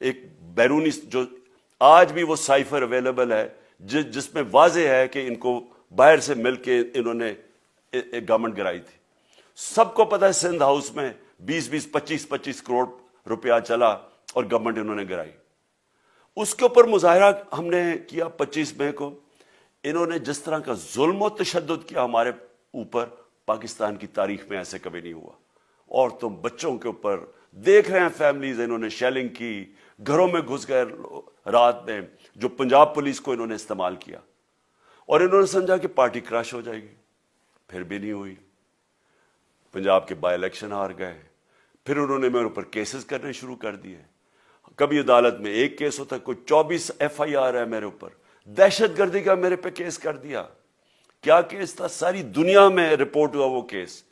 ایک بیرونی جو آج بھی وہ سائفر اویلیبل ہے جس میں واضح ہے کہ ان کو باہر سے مل کے انہوں نے ایک گورنمنٹ گرائی تھی. سب کو پتہ ہے سندھ ہاؤس میں 20-25 کروڑ روپیہ چلا اور گورنمنٹ انہوں نے گرائی. اس کے اوپر مظاہرہ ہم نے کیا 25 مئی کو. انہوں نے جس طرح کا ظلم و تشدد کیا ہمارے اوپر پاکستان کی تاریخ میں ایسے کبھی نہیں ہوا. عورتوں بچوں کے اوپر دیکھ رہے ہیں فیملیز, انہوں نے شیلنگ کی, گھروں میں گھس گئے رات میں, جو پنجاب پولیس کو انہوں نے استعمال کیا, اور انہوں نے سمجھا کہ پارٹی کراش ہو جائے گی. پھر بھی نہیں ہوئی. پنجاب کے بائی الیکشن ہار گئے. پھر انہوں نے میرے اوپر کیسز کرنے شروع کر دیے. کبھی عدالت میں ایک کیس ہوتا, کوئی 24 FIR ہے میرے اوپر. دہشت گردی کا میرے پہ کیس کر دیا. کیا کیس تھا؟ ساری دنیا میں رپورٹ ہوا وہ کیس.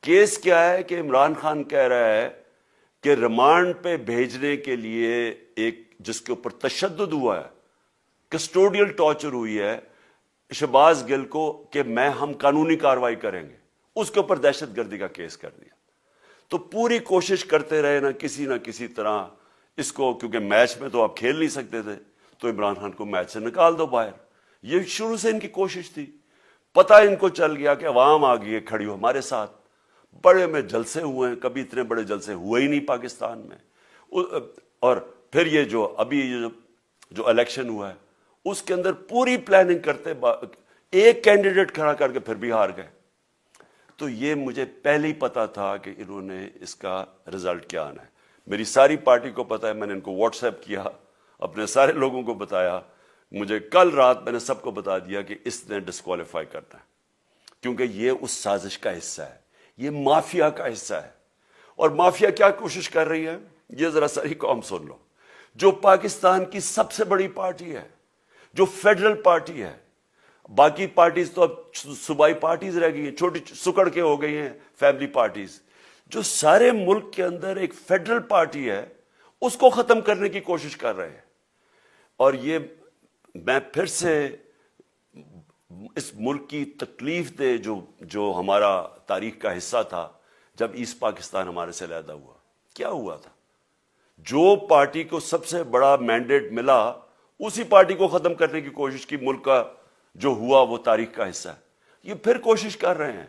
کیس کیا ہے کہ عمران خان کہہ رہا ہے کہ ریمانڈ پہ بھیجنے کے لیے ایک جس کے اوپر تشدد ہوا ہے, کسٹوڈیل ٹارچر ہوئی ہے شہباز گل کو, کہ ہم قانونی کارروائی کریں گے, اس کے اوپر دہشت گردی کا کیس کر دیا. تو پوری کوشش کرتے رہے نہ کسی طرح اس کو, کیونکہ میچ میں تو آپ کھیل نہیں سکتے تھے, تو عمران خان کو میچ سے نکال دو باہر. یہ شروع سے ان کی کوشش تھی. پتہ ان کو چل گیا کہ عوام آ گئی ہے کھڑی ہو ہمارے ساتھ. بڑے میں جلسے ہوئے ہیں, کبھی اتنے بڑے جلسے ہوئے ہی نہیں پاکستان میں. اور پھر یہ جو ابھی جو الیکشن ہوا ہے اس کے اندر پوری پلاننگ کرتے ایک کینڈیڈیٹ کھڑا کر کے پھر بھی ہار گئے. تو یہ مجھے پہلے ہی پتا تھا کہ انہوں نے اس کا رزلٹ کیا آنا ہے. میری ساری پارٹی کو پتا ہے, میں نے ان کو واٹس ایپ کیا, اپنے سارے لوگوں کو بتایا. مجھے کل رات میں نے سب کو بتا دیا کہ اس نے ڈسکوالیفائی کرنا ہے, کیونکہ یہ اس سازش کا حصہ ہے, یہ مافیا کا حصہ ہے. اور مافیا کیا کوشش کر رہی ہے, یہ ذرا ساری قوم سن لو. جو پاکستان کی سب سے بڑی پارٹی ہے, جو فیڈرل پارٹی ہے, باقی پارٹیز تو اب صوبائی پارٹیز رہ گئی ہیں, چھوٹی سکڑ کے ہو گئی ہیں فیملی پارٹیز. جو سارے ملک کے اندر ایک فیڈرل پارٹی ہے, اس کو ختم کرنے کی کوشش کر رہے ہیں. اور یہ میں پھر سے اس ملک کی تکلیف دے جو ہمارا تاریخ کا حصہ تھا, جب ایسٹ پاکستان ہمارے سے علیحدہ ہوا, کیا ہوا تھا؟ جو پارٹی کو سب سے بڑا مینڈیٹ ملا, اسی پارٹی کو ختم کرنے کی کوشش کی. ملک کا جو ہوا وہ تاریخ کا حصہ ہے. یہ پھر کوشش کر رہے ہیں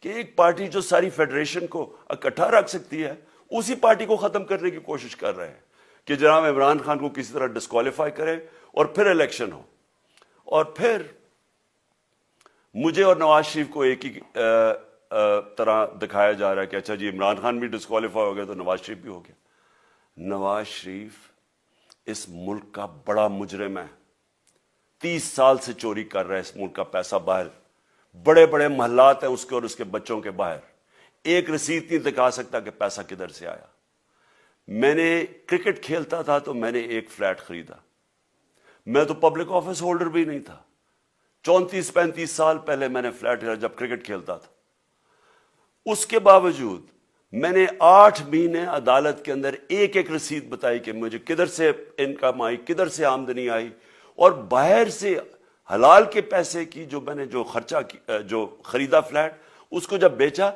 کہ ایک پارٹی جو ساری فیڈریشن کو اکٹھا رکھ سکتی ہے, اسی پارٹی کو ختم کرنے کی کوشش کر رہے ہیں کہ جناب عمران خان کو کسی طرح ڈسکوالیفائی کرے اور پھر الیکشن ہو. اور پھر مجھے اور نواز شریف کو ایک ہی طرح دکھایا جا رہا ہے کہ اچھا جی عمران خان بھی ڈسکوالیفائی ہو گیا تو نواز شریف بھی ہو گیا. نواز شریف اس ملک کا بڑا مجرم ہے. 30 سال سے چوری کر رہا ہے اس ملک کا پیسہ باہر. بڑے بڑے محلات ہیں اس کے اور اس کے بچوں کے باہر. ایک رسید نہیں دکھا سکتا کہ پیسہ کدھر سے آیا. میں نے کرکٹ کھیلتا تھا تو میں نے ایک فلیٹ خریدا. میں تو پبلک آفس ہولڈر بھی نہیں تھا. 34-35 سال پہلے میں نے فلیٹ خریدا جب کرکٹ کھیلتا تھا. اس کے باوجود میں نے 8 مہینے عدالت کے اندر ایک ایک رسید بتائی کہ مجھے کدھر سے انکم آئی, کدھر سے آمدنی آئی, اور باہر سے حلال کے پیسے کی جو میں نے جو خرچہ جو خریدا فلیٹ, اس کو جب بیچا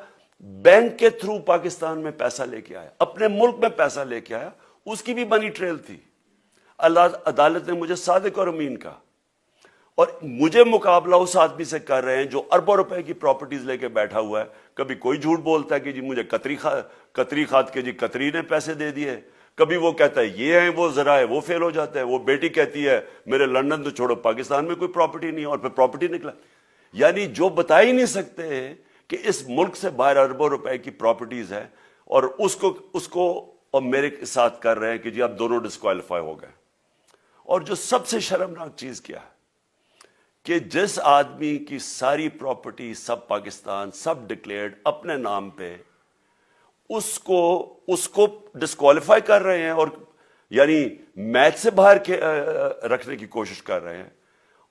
بینک کے تھرو پاکستان میں پیسہ لے کے آیا, اپنے ملک میں پیسہ لے کے آیا. اس کی بھی منی ٹریل تھی. عدالت نے مجھے صادق اور امین کہا, اور مجھے مقابلہ اس آدمی سے کر رہے ہیں جو اربوں روپے کی پراپرٹیز لے کے بیٹھا ہوا ہے. کبھی کوئی جھوٹ بولتا ہے کہ جی مجھے قطری کھاد کے جی قطری نے پیسے دے دیے, کبھی وہ کہتا ہے یہ ہے وہ ذرائع وہ فیل ہو جاتا ہے. وہ بیٹی کہتی ہے میرے لندن تو چھوڑو پاکستان میں کوئی پراپرٹی نہیں, اور پھر پراپرٹی نکلا. یعنی جو بتا ہی نہیں سکتے کہ اس ملک سے باہر اربوں روپے کی پراپرٹیز ہے, اور اس کو اور میرے ساتھ کر رہے ہیں کہ جی آپ دونوں ڈسکوالیفائی ہو گئے. اور جو سب سے شرمناک چیز کیا ہے کہ جس آدمی کی ساری پراپرٹی سب پاکستان سب ڈکلیئرڈ اپنے نام پہ, اس کو ڈسکوالیفائی کر رہے ہیں, اور یعنی میچ سے باہر رکھنے کی کوشش کر رہے ہیں.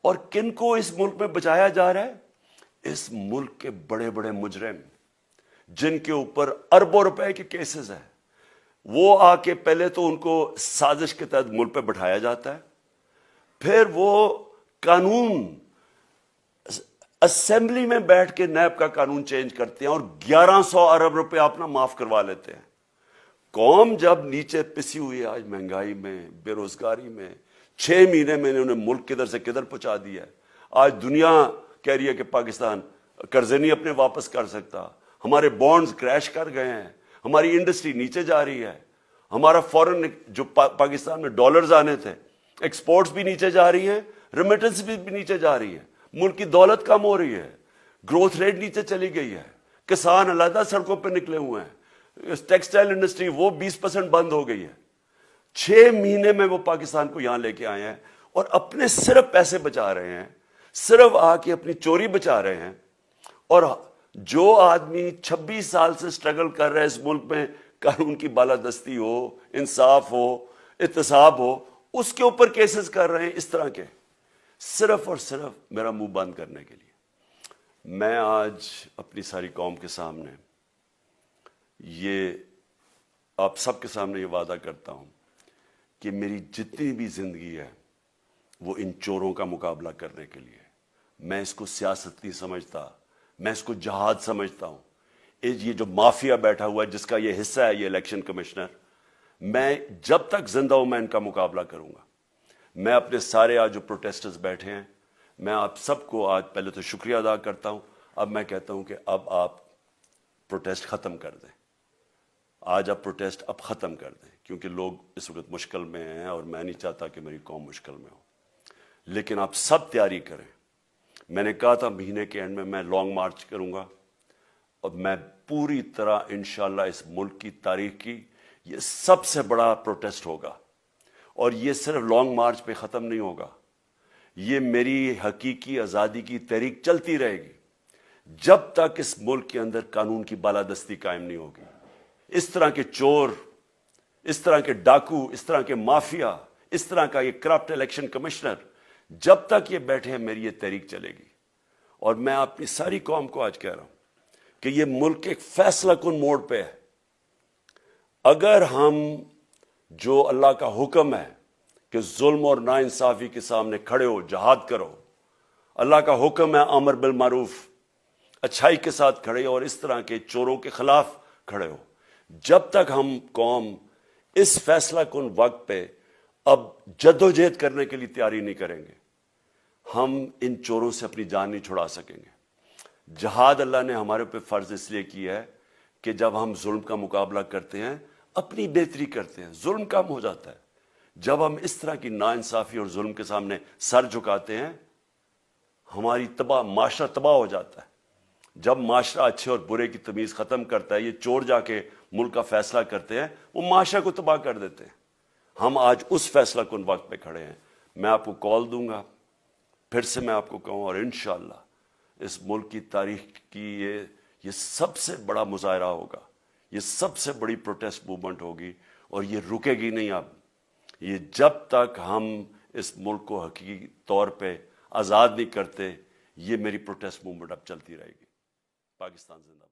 اور کن کو اس ملک میں بچایا جا رہا ہے؟ اس ملک کے بڑے بڑے مجرم جن کے اوپر اربوں روپے کے کیسز ہیں, وہ آ کے پہلے تو ان کو سازش کے تحت ملک پہ بٹھایا جاتا ہے, پھر وہ قانون اسمبلی میں بیٹھ کے نیب کا قانون چینج کرتے ہیں اور 1100 ارب روپے اپنا معاف کروا لیتے ہیں. قوم جب نیچے پسی ہوئی ہے آج مہنگائی میں, بے روزگاری میں, 6 مہینے میں انہوں نے ملک کدھر سے کدھر پہنچا دیا ہے. آج دنیا کہہ رہی ہے کہ پاکستان قرضے نہیں اپنے واپس کر سکتا, ہمارے بانڈز کریش کر گئے ہیں, ہماری انڈسٹری نیچے جا رہی ہے, ہمارا فورن جو پاکستان میں ڈالرز آنے تھے ایکسپورٹس بھی نیچے جا رہی ہیں, ریمیٹنس بھی نیچے جا رہی ہے, ملک کی دولت کم ہو رہی ہے, گروتھ ریٹ نیچے چلی گئی ہے, کسان علیحدہ سڑکوں پہ نکلے ہوئے ہیں, ٹیکسٹائل انڈسٹری وہ 20% بند ہو گئی ہے. 6 مہینے میں وہ پاکستان کو یہاں لے کے آئے ہیں اور اپنے صرف پیسے بچا رہے ہیں, صرف آ کے اپنی چوری بچا رہے ہیں. اور جو آدمی 26 سال سے سٹرگل کر رہے ہیں اس ملک میں, قانون کی بالادستی ہو, انصاف ہو, احتساب ہو, اس کے اوپر کیسز کر رہے ہیں اس طرح کے, صرف اور صرف میرا منہ بند کرنے کے لیے. میں آج اپنی ساری قوم کے سامنے یہ آپ سب کے سامنے یہ وعدہ کرتا ہوں کہ میری جتنی بھی زندگی ہے وہ ان چوروں کا مقابلہ کرنے کے لیے. میں اس کو سیاست نہیں سمجھتا, میں اس کو جہاد سمجھتا ہوں. یہ جو مافیا بیٹھا ہوا ہے جس کا یہ حصہ ہے یہ الیکشن کمشنر, میں جب تک زندہ ہوں میں ان کا مقابلہ کروں گا. میں اپنے سارے آج جو پروٹیسٹرز بیٹھے ہیں, میں آپ سب کو آج پہلے تو شکریہ ادا کرتا ہوں. اب میں کہتا ہوں کہ اب آپ پروٹیسٹ ختم کر دیں. آج آپ پروٹیسٹ اب ختم کر دیں, کیونکہ لوگ اس وقت مشکل میں ہیں اور میں نہیں چاہتا کہ میری قوم مشکل میں ہو. لیکن آپ سب تیاری کریں. میں نے کہا تھا مہینے کے اینڈ میں لانگ مارچ کروں گا, اور میں پوری طرح انشاءاللہ اس ملک کی تاریخ کی یہ سب سے بڑا پروٹیسٹ ہوگا. اور یہ صرف لانگ مارچ پہ ختم نہیں ہوگا, یہ میری حقیقی آزادی کی تحریک چلتی رہے گی جب تک اس ملک کے اندر قانون کی بالادستی قائم نہیں ہوگی. اس طرح کے چور, اس طرح کے ڈاکو, اس طرح کے مافیا, اس طرح کا یہ کرپٹ الیکشن کمشنر, جب تک یہ بیٹھے ہیں میری یہ تحریک چلے گی. اور میں اپنی ساری قوم کو آج کہہ رہا ہوں کہ یہ ملک ایک فیصلہ کن موڑ پہ ہے. اگر ہم جو اللہ کا حکم ہے کہ ظلم اور ناانصافی کے سامنے کھڑے ہو, جہاد کرو, اللہ کا حکم ہے امر بالمعروف, اچھائی کے ساتھ کھڑے ہو اور اس طرح کے چوروں کے خلاف کھڑے ہو, جب تک ہم قوم اس فیصلہ کن وقت پہ اب جدوجہد کرنے کے لیے تیاری نہیں کریں گے, ہم ان چوروں سے اپنی جان نہیں چھڑا سکیں گے. جہاد اللہ نے ہمارے پہ فرض اس لیے کیا ہے کہ جب ہم ظلم کا مقابلہ کرتے ہیں اپنی بہتری کرتے ہیں, ظلم کم ہو جاتا ہے. جب ہم اس طرح کی ناانصافی اور ظلم کے سامنے سر جھکاتے ہیں ہماری معاشرہ تباہ ہو جاتا ہے. جب معاشرہ اچھے اور برے کی تمیز ختم کرتا ہے, یہ چور جا کے ملک کا فیصلہ کرتے ہیں, وہ معاشرہ کو تباہ کر دیتے ہیں. ہم آج اس فیصلہ کن وقت پہ کھڑے ہیں. میں آپ کو کال دوں گا, پھر سے میں آپ کو کہوں, اور انشاءاللہ اس ملک کی تاریخ کی یہ سب سے بڑا مظاہرہ ہوگا, یہ سب سے بڑی پروٹیسٹ موومنٹ ہوگی, اور یہ رکے گی نہیں. اب یہ جب تک ہم اس ملک کو حقیقی طور پہ آزاد نہیں کرتے, یہ میری پروٹیسٹ موومنٹ اب چلتی رہے گی. پاکستان زندہ باد.